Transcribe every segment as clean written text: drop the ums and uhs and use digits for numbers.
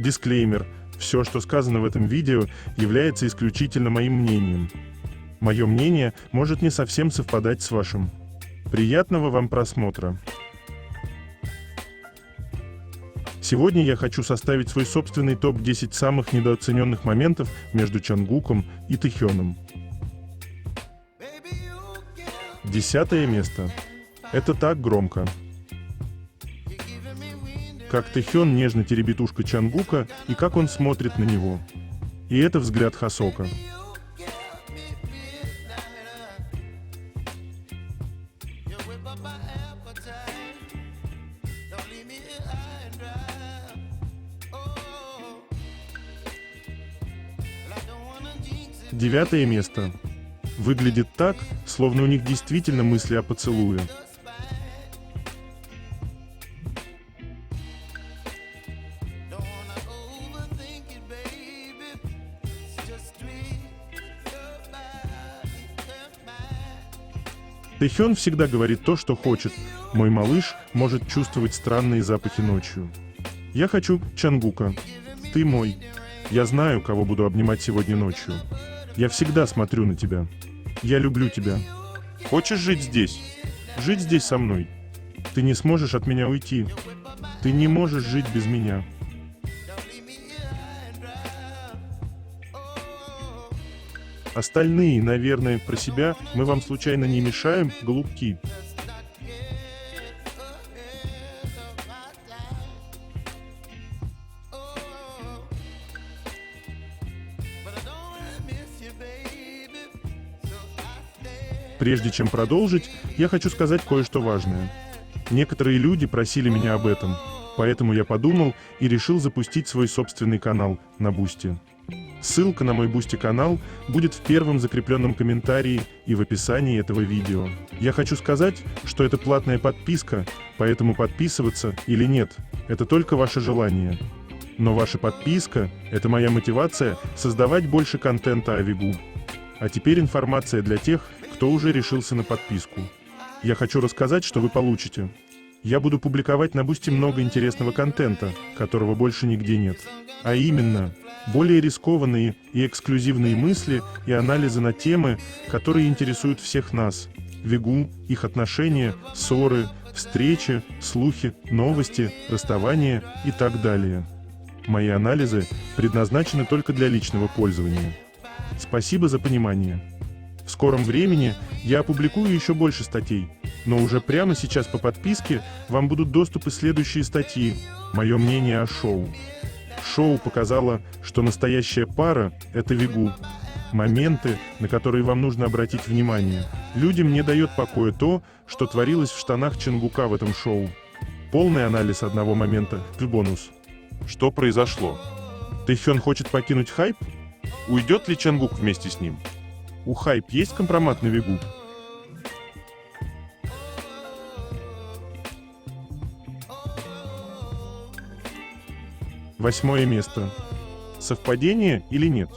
Дисклеймер. Все, что сказано в этом видео, является исключительно моим мнением. Мое мнение может не совсем совпадать с вашим. Приятного вам просмотра. Сегодня я хочу составить свой собственный топ-10 самых недооцененных моментов между Чонгуком и Тэхёном. 10 место. Это так громко. Как Тэхён нежно теребит ушко Чонгука и как он смотрит на него. И это взгляд Хосока. Девятое место. Выглядит так, словно у них действительно мысли о поцелуе. Тэхён всегда говорит то, что хочет. Мой малыш может чувствовать странные запахи ночью. Я хочу Чонгука. Ты мой. Я знаю, кого буду обнимать сегодня ночью. Я всегда смотрю на тебя. Я люблю тебя. Хочешь жить здесь? Жить здесь со мной. Ты не сможешь от меня уйти. Ты не можешь жить без меня. Остальные, наверное, про себя мы вам случайно не мешаем, голубки. Прежде чем продолжить, я хочу сказать кое-что важное. Некоторые люди просили меня об этом, поэтому я подумал и решил запустить свой собственный канал на Бусти. Ссылка на мой Бусти канал будет в первом закрепленном комментарии и в описании этого видео. Я хочу сказать, что это платная подписка, поэтому подписываться или нет – это только ваше желание. Но ваша подписка – это моя мотивация создавать больше контента о Вигу. А теперь информация для тех, кто уже решился на подписку. Я хочу рассказать, что вы получите. Я буду публиковать на Бусти много интересного контента, которого больше нигде нет. А именно, более рискованные и эксклюзивные мысли и анализы на темы, которые интересуют всех нас. Вигу, их отношения, ссоры, встречи, слухи, новости, расставания и так далее. Мои анализы предназначены только для личного пользования. Спасибо за понимание. В скором времени я опубликую еще больше статей, но уже прямо сейчас по подписке вам будут доступы следующие статьи. Мое мнение о шоу. Шоу показало, что настоящая пара – это Вигу. Моменты, на которые вам нужно обратить внимание. Людям не дает покоя то, что творилось в штанах Чонгука в этом шоу. Полный анализ одного момента – бонус. Что произошло? Тэхён хочет покинуть Хайп? Уйдет ли Чонгук вместе с ним? У Хайп есть компромат на Вигу? Восьмое место. Совпадение или нет?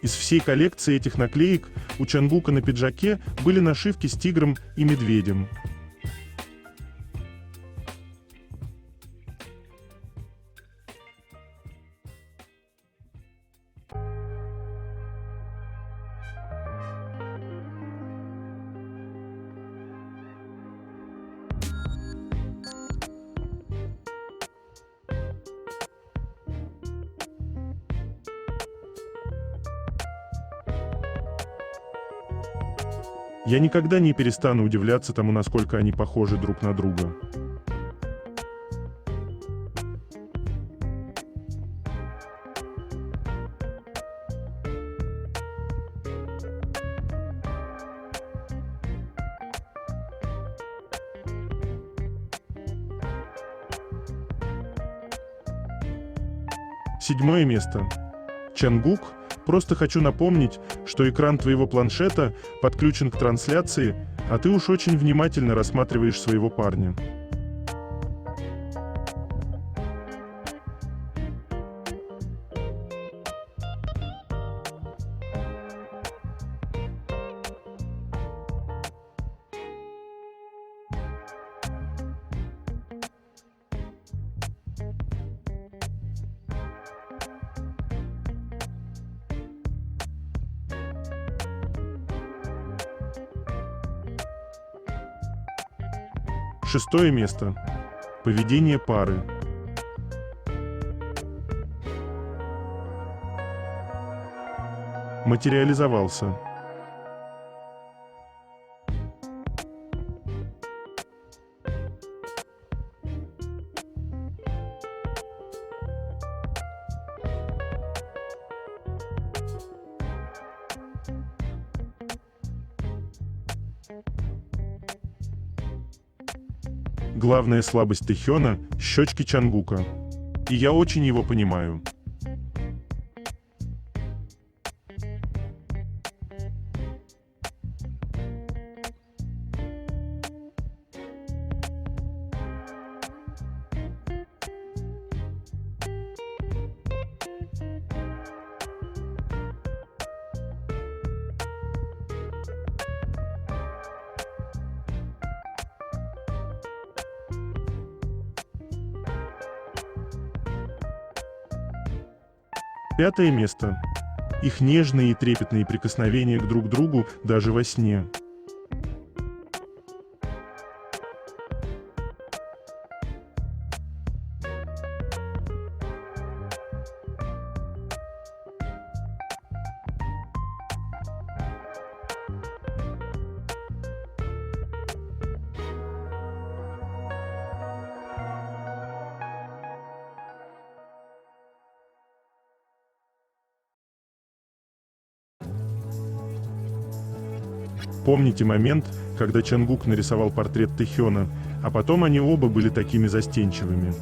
Из всей коллекции этих наклеек у Чонгука на пиджаке были нашивки с тигром и медведем. Я никогда не перестану удивляться тому, насколько они похожи друг на друга. Седьмое место. Чонгук, просто хочу напомнить, что экран твоего планшета подключен к трансляции, а ты уж очень внимательно рассматриваешь своего парня. Шестое место. Поведение пары. Материализовался. Главная слабость Тэхёна – щечки Чангука. И я очень его понимаю. Пятое место. Их нежные и трепетные прикосновения к друг другу даже во сне. Помните момент, когда Чангук нарисовал портрет Тэхёна, а потом они оба были такими застенчивыми?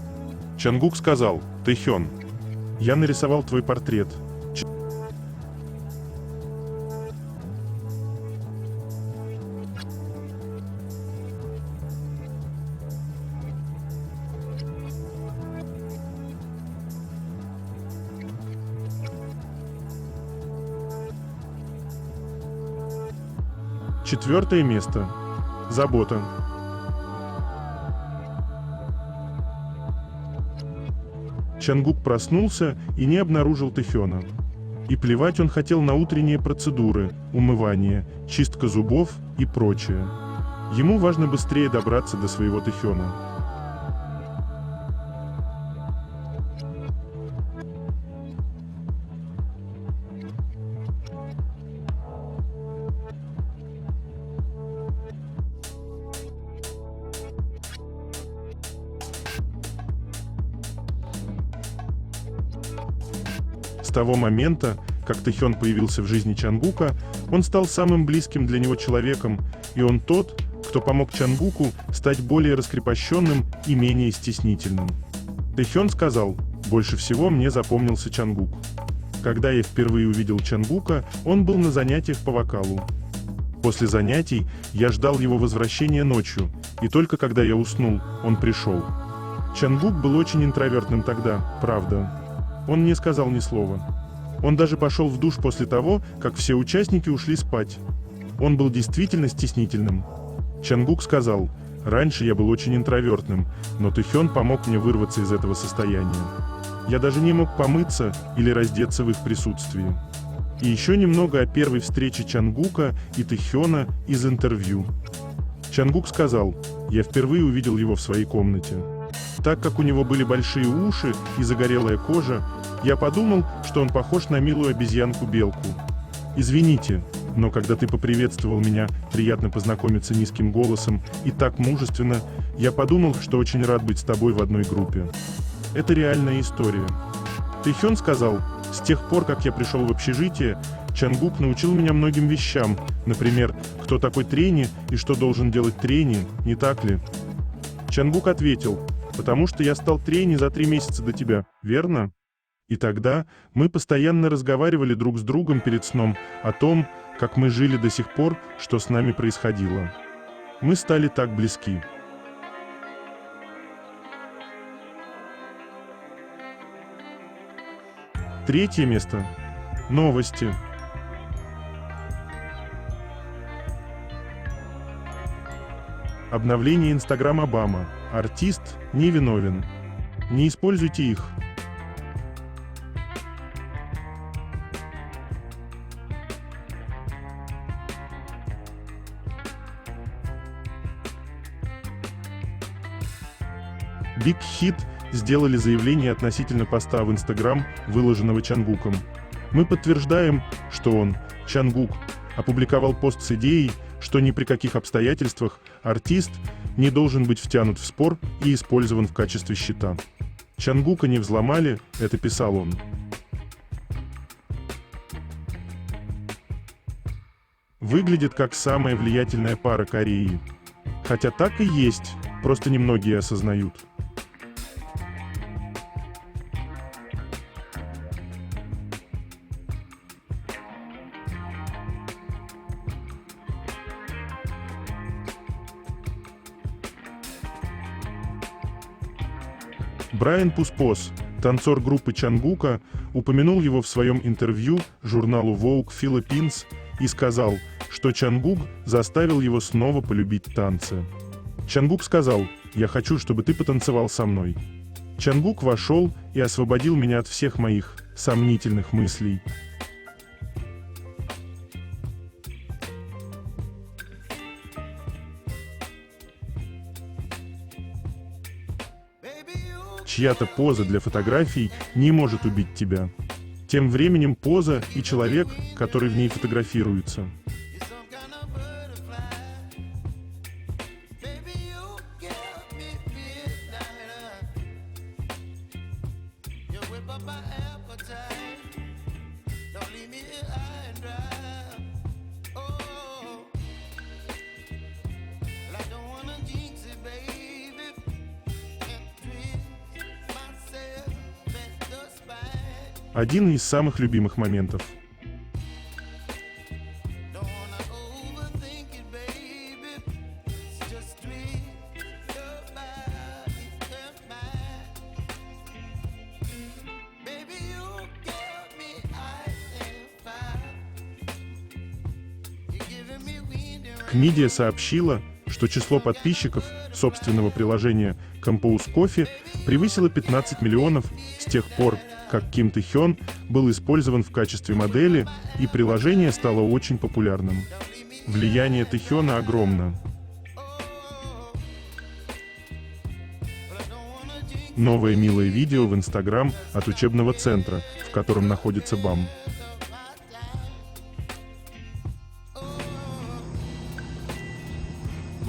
Чангук сказал: «Тэхён, я нарисовал твой портрет». Четвертое место. Забота. Чангук проснулся и не обнаружил Тэхёна. И плевать он хотел на утренние процедуры, умывание, чистка зубов и прочее. Ему важно быстрее добраться до своего Тэхёна. С того момента, как Тэхён появился в жизни Чангука, он стал самым близким для него человеком, и он тот, кто помог Чангуку стать более раскрепощенным и менее стеснительным. Тэхён сказал: «Больше всего мне запомнился Чангук. Когда я впервые увидел Чангука, он был на занятиях по вокалу. После занятий я ждал его возвращения ночью, и только когда я уснул, он пришел. Чангук был очень интровертным тогда, правда. Он не сказал ни слова. Он даже пошел в душ после того, как все участники ушли спать. Он был действительно стеснительным. Чангук сказал: «Раньше я был очень интровертным, но Тэхён помог мне вырваться из этого состояния. Я даже не мог помыться или раздеться в их присутствии». И еще немного о первой встрече Чангука и Тэхёна из интервью. Чангук сказал: «Я впервые увидел его в своей комнате. Так как у него были большие уши и загорелая кожа, я подумал, что он похож на милую обезьянку-белку. Извините, но когда ты поприветствовал меня, приятно познакомиться низким голосом и так мужественно, я подумал, что очень рад быть с тобой в одной группе». Это реальная история. Тэхён сказал: «С тех пор, как я пришел в общежитие, Чангук научил меня многим вещам, например, кто такой трени и что должен делать трени, не так ли?» Чангук ответил: «Потому что я стал трени за 3 месяца до тебя, верно?» И тогда мы постоянно разговаривали друг с другом перед сном о том, как мы жили до сих пор, что с нами происходило. Мы стали так близки. Третье место. Новости. Обновление Instagram Обама. Артист невиновен. Не используйте их. Big Hit сделали заявление относительно поста в Instagram, выложенного Чангуком. Мы подтверждаем, что он, Чангук, опубликовал пост с идеей, что ни при каких обстоятельствах артист не должен быть втянут в спор и использован в качестве щита. Чангука не взломали, это писал он. Выглядит как самая влиятельная пара Кореи. Хотя так и есть, просто немногие осознают. Брайан Пуспос, танцор группы Чангука, упомянул его в своем интервью журналу Vogue Philippines и сказал, что Чангук заставил его снова полюбить танцы. Чангук сказал: «Я хочу, чтобы ты потанцевал со мной». Чангук вошел и освободил меня от всех моих сомнительных мыслей. Чья-то поза для фотографий не может убить тебя. Тем временем поза и человек, который в ней фотографируется. Один из самых любимых моментов. Кмидия сообщила, что число подписчиков собственного приложения Compose Coffee превысило 15 миллионов с тех пор, как Ким Тэ-хён был использован в качестве модели, и приложение стало очень популярным. Влияние Тэ-хёна огромно. Новое милое видео в Instagram от учебного центра, в котором находится БАМ.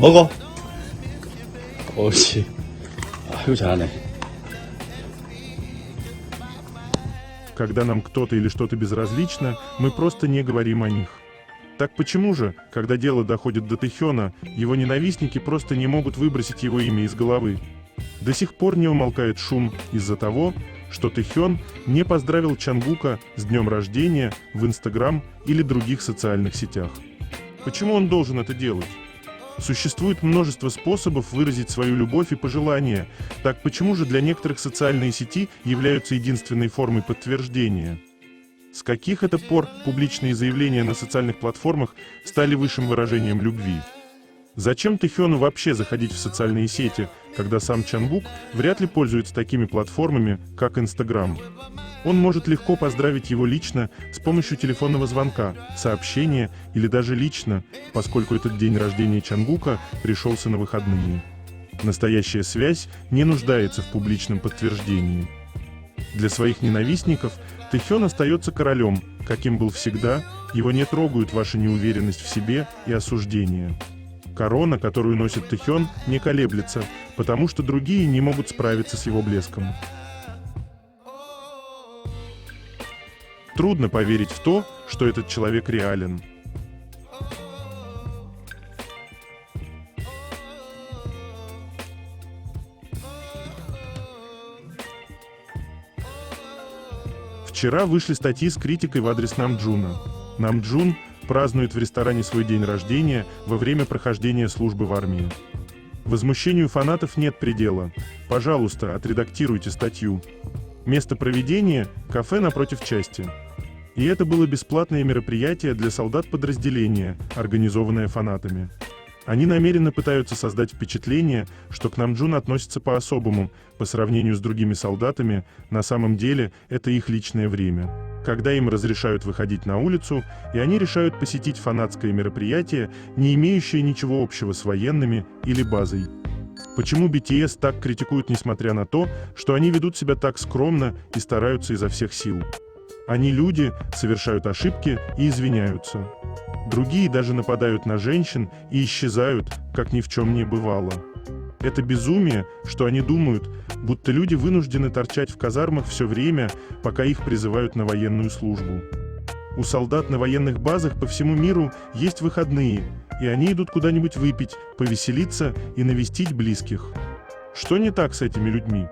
먹어. 옳지. 아이고 잘하네. Когда нам кто-то или что-то безразлично, мы просто не говорим о них. Так почему же, когда дело доходит до Тэ-хёна, его ненавистники просто не могут выбросить его имя из головы? До сих пор не умолкает шум из-за того, что Тэ-хён не поздравил Чангука с днем рождения в Instagram или других социальных сетях. Почему он должен это делать? Существует множество способов выразить свою любовь и пожелания. Так почему же для некоторых социальные сети являются единственной формой подтверждения? С каких это пор публичные заявления на социальных платформах стали высшим выражением любви? Зачем Тэ-хёну вообще заходить в социальные сети, когда сам Чангук вряд ли пользуется такими платформами, как Instagram? Он может легко поздравить его лично с помощью телефонного звонка, сообщения или даже лично, поскольку этот день рождения Чангука пришелся на выходные. Настоящая связь не нуждается в публичном подтверждении. Для своих ненавистников Тэ-хён остается королем, каким был всегда, его не трогают ваша неуверенность в себе и осуждение. Корона, которую носит Тэ-хён, не колеблется, потому что другие не могут справиться с его блеском. Трудно поверить в то, что этот человек реален. Вчера вышли статьи с критикой в адрес Намджуна. Намджун празднует в ресторане свой день рождения во время прохождения службы в армии. Возмущению фанатов нет предела. Пожалуйста, отредактируйте статью. Место проведения – кафе напротив части. И это было бесплатное мероприятие для солдат подразделения, организованное фанатами. Они намеренно пытаются создать впечатление, что к Намджун относятся по-особому, по сравнению с другими солдатами, на самом деле это их личное время. Когда им разрешают выходить на улицу, и они решают посетить фанатское мероприятие, не имеющее ничего общего с военными или базой. Почему BTS так критикуют, несмотря на то, что они ведут себя так скромно и стараются изо всех сил? Они люди, совершают ошибки и извиняются. Другие даже нападают на женщин и исчезают, как ни в чем не бывало. Это безумие, что они думают, будто люди вынуждены торчать в казармах все время, пока их призывают на военную службу. У солдат на военных базах по всему миру есть выходные, и они идут куда-нибудь выпить, повеселиться и навестить близких. Что не так с этими людьми?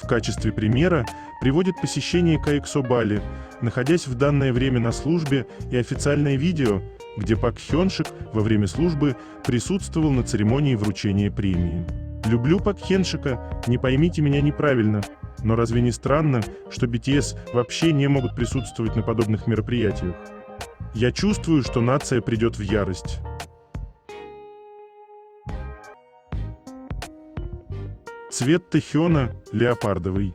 В качестве примера приводит посещение KXO Бали, находясь в данное время на службе, и официальное видео, где Пак Хёншик во время службы присутствовал на церемонии вручения премии. Люблю Пак Хёншика, не поймите меня неправильно, но разве не странно, что BTS вообще не могут присутствовать на подобных мероприятиях? Я чувствую, что нация придет в ярость. Цвет Тэхёна леопардовый.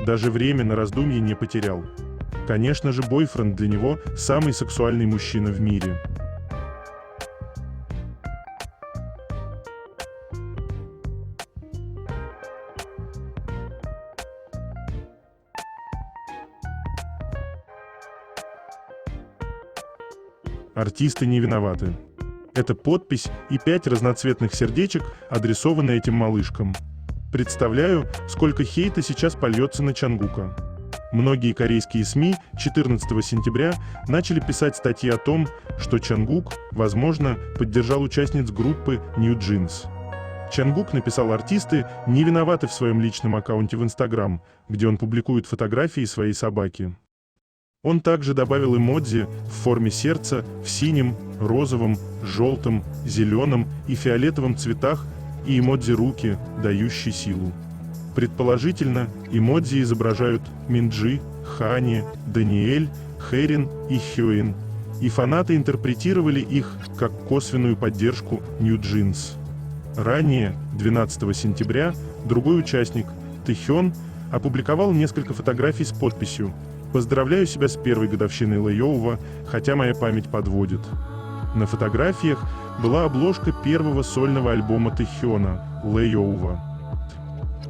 Даже время на раздумье не потерял. Конечно же, бойфренд для него самый сексуальный мужчина в мире. Артисты не виноваты. Это подпись и 5 разноцветных сердечек, адресованы этим малышкам. Представляю, сколько хейта сейчас польется на Чангука. Многие корейские СМИ 14 сентября начали писать статьи о том, что Чангук, возможно, поддержал участниц группы New Jeans. Чангук написал: артисты не виноваты в своем личном аккаунте в Instagram, где он публикует фотографии своей собаки. Он также добавил эмодзи в форме сердца в синем, розовом, желтом, зеленом и фиолетовом цветах и эмодзи руки, дающие силу. Предположительно, эмодзи изображают Минджи, Хани, Даниэль, Хэрин и Хёин, и фанаты интерпретировали их как косвенную поддержку New Jeans. Ранее, 12 сентября, другой участник, Тэхён, опубликовал несколько фотографий с подписью: «Поздравляю себя с первой годовщиной Лэйоува, хотя моя память подводит». На фотографиях была обложка первого сольного альбома Тэхёна «Лэйоува».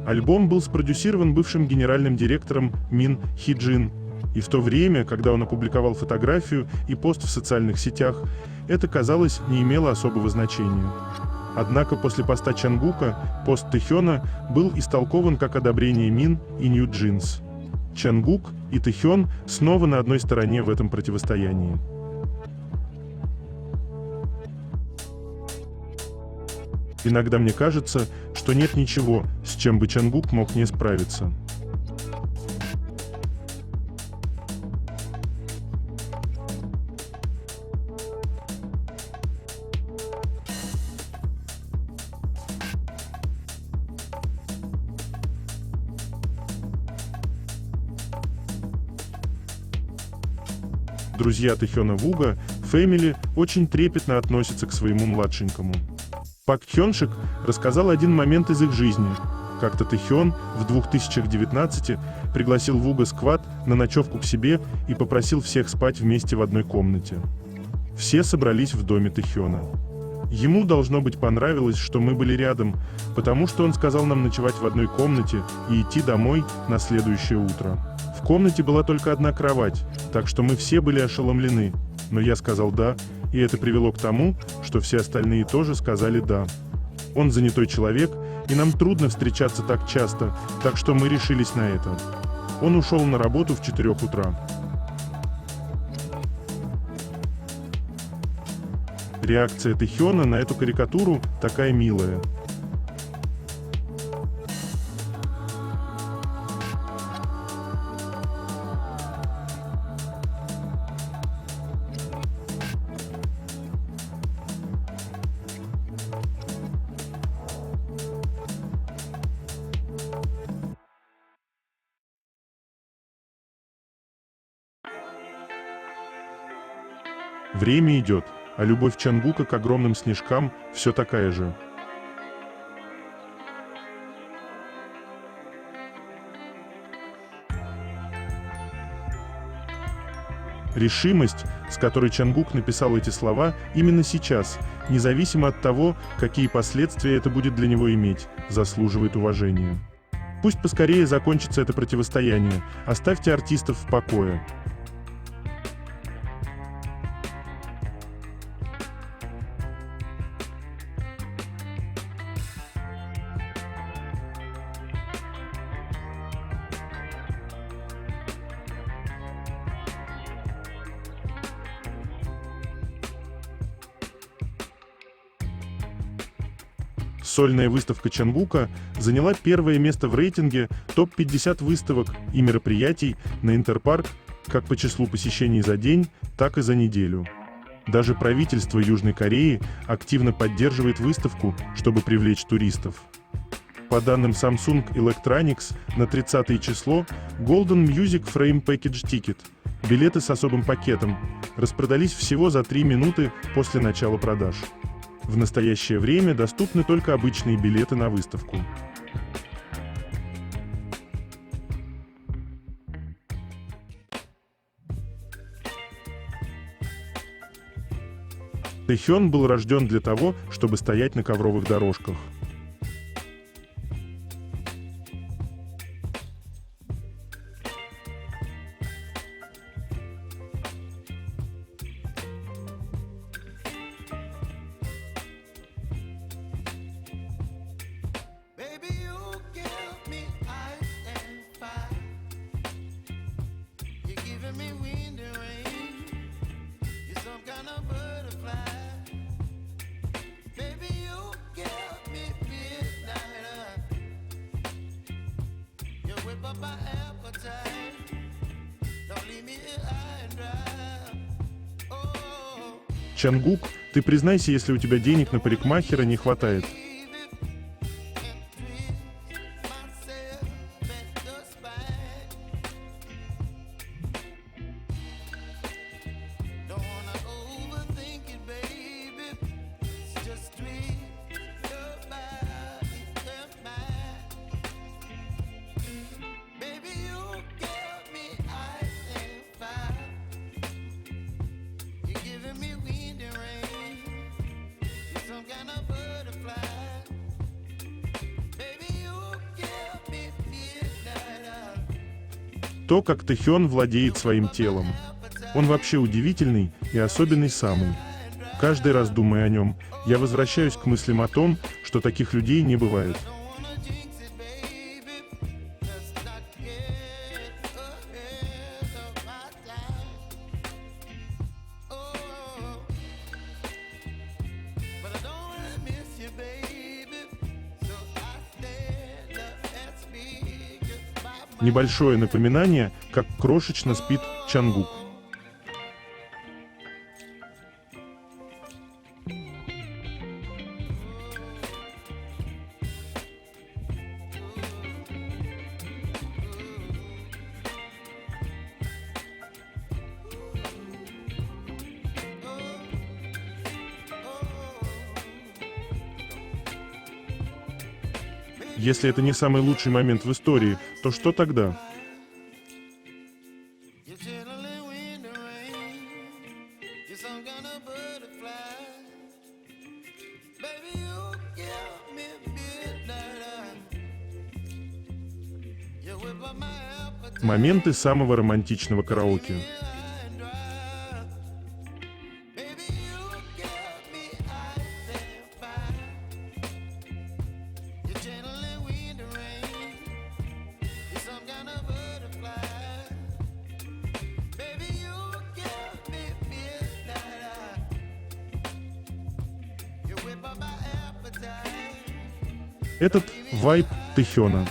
Альбом был спродюсирован бывшим генеральным директором Мин Хиджин, и в то время, когда он опубликовал фотографию и пост в социальных сетях, это, казалось, не имело особого значения. Однако после поста Чангука пост Тэхёна был истолкован как одобрение Мин и New Jeans. Чангук и Тэхён снова на одной стороне в этом противостоянии. Иногда мне кажется, что нет ничего, с чем бы Чангук мог не справиться. Друзья Тэхёна Вуга, Фэмили, очень трепетно относятся к своему младшенькому. Пак Хёншик рассказал один момент из их жизни. Как-то Тэхён в 2019 пригласил Вуга Сквад на ночевку к себе и попросил всех спать вместе в одной комнате. Все собрались в доме Тэхёна. Ему, должно быть, понравилось, что мы были рядом, потому что он сказал нам ночевать в одной комнате и идти домой на следующее утро. В комнате была только одна кровать, так что мы все были ошеломлены. Но я сказал «да», и это привело к тому, что все остальные тоже сказали «да». Он занятой человек, и нам трудно встречаться так часто, так что мы решились на это. Он ушел на работу в 4 утра. Реакция Тэхёна на эту карикатуру такая милая. Время идет, а любовь Чангука к огромным снежкам все такая же. Решимость, с которой Чангук написал эти слова именно сейчас, независимо от того, какие последствия это будет для него иметь, заслуживает уважения. Пусть поскорее закончится это противостояние, оставьте артистов в покое. Сольная выставка Чангука заняла первое место в рейтинге топ-50 выставок и мероприятий на Интерпарк как по числу посещений за день, так и за неделю. Даже правительство Южной Кореи активно поддерживает выставку, чтобы привлечь туристов. По данным Samsung Electronics, на 30 число Golden Music Frame Package Ticket, билеты с особым пакетом, распродались всего за 3 минуты после начала продаж. В настоящее время доступны только обычные билеты на выставку. Тэхён был рожден для того, чтобы стоять на ковровых дорожках. Чангук, ты признайся, если у тебя денег на парикмахера не хватает. То, как Тэхён владеет своим телом. Он вообще удивительный и особенный самый. Каждый раз думая о нем, я возвращаюсь к мыслям о том, что таких людей не бывает. Небольшое напоминание, как крошечно спит Чангук. Если это не самый лучший момент в истории, то что тогда? Моменты самого романтичного караоке. Этот вайб Тэхёна.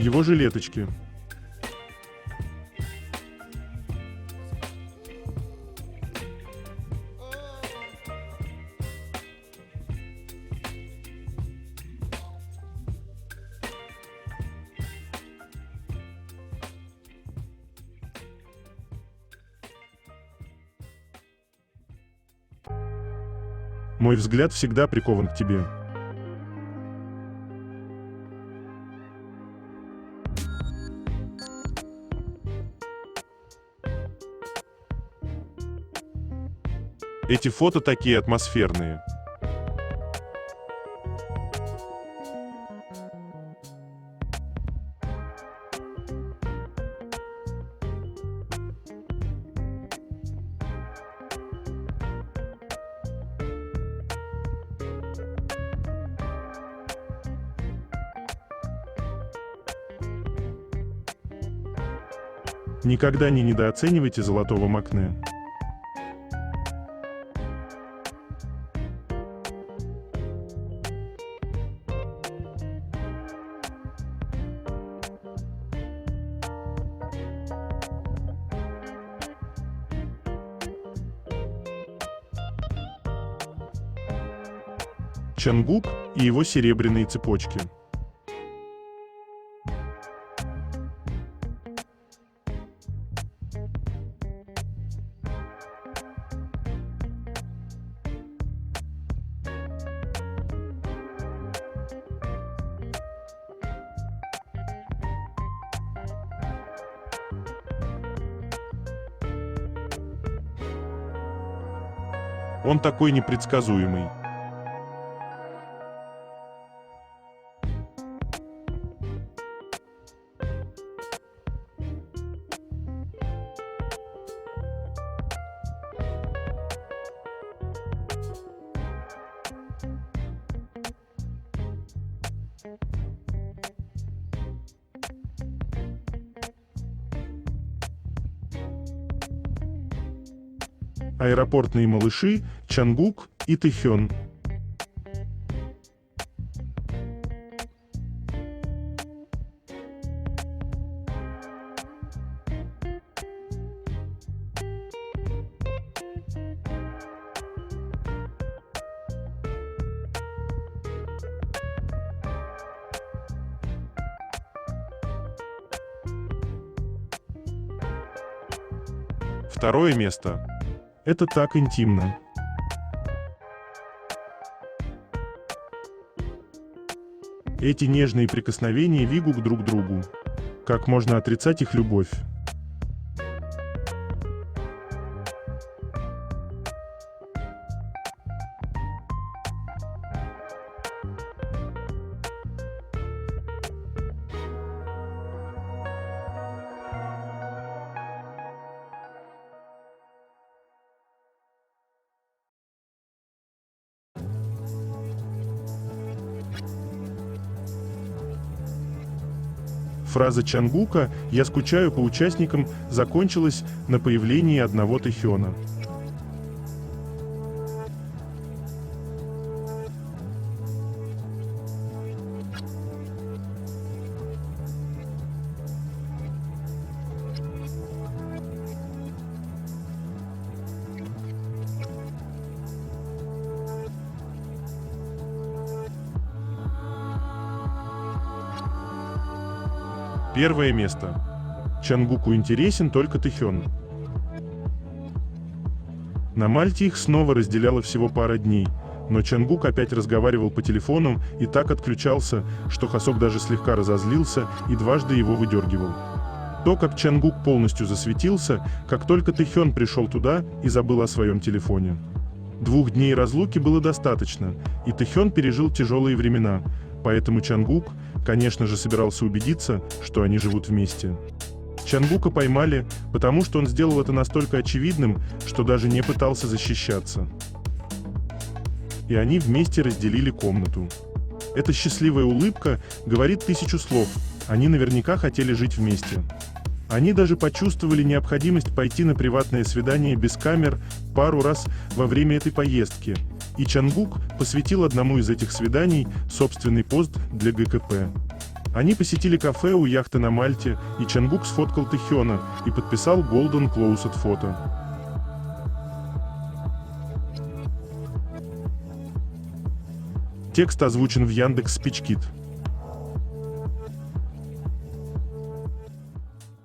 его жилеточки. Мой взгляд всегда прикован к тебе. Эти фото такие атмосферные. Никогда не недооценивайте золотого Макне. Чангук и его серебряные цепочки. Он такой непредсказуемый. Аэропортные малыши Чангук и Тэхён. Второе место. Это так интимно. Эти нежные прикосновения Вигук друг к другу. Как можно отрицать их любовь? Фраза Чангука «Я скучаю по участникам» закончилась на появлении одного Тэхёна. Первое место. Чангуку интересен только Тэхён. На Мальте их снова разделяло всего пара дней, но Чангук опять разговаривал по телефону и так отключался, что Хосок даже слегка разозлился и дважды его выдергивал. То, как Чангук полностью засветился, как только Тэхён пришел туда и забыл о своем телефоне. 2 дней разлуки было достаточно, и Тэхён пережил тяжелые времена, поэтому Чангук, конечно же, собирался убедиться, что они живут вместе. Чангука поймали, потому что он сделал это настолько очевидным, что даже не пытался защищаться. И они вместе разделили комнату. Эта счастливая улыбка говорит 1000 слов, они наверняка хотели жить вместе. Они даже почувствовали необходимость пойти на приватное свидание без камер пару раз во время этой поездки, и Чангук посвятил одному из этих свиданий собственный пост для ГКП. Они посетили кафе у яхты на Мальте, и Чанбук сфоткал Тэхёна и подписал Golden Closet фото. Текст озвучен в Яндекс.Спичкит.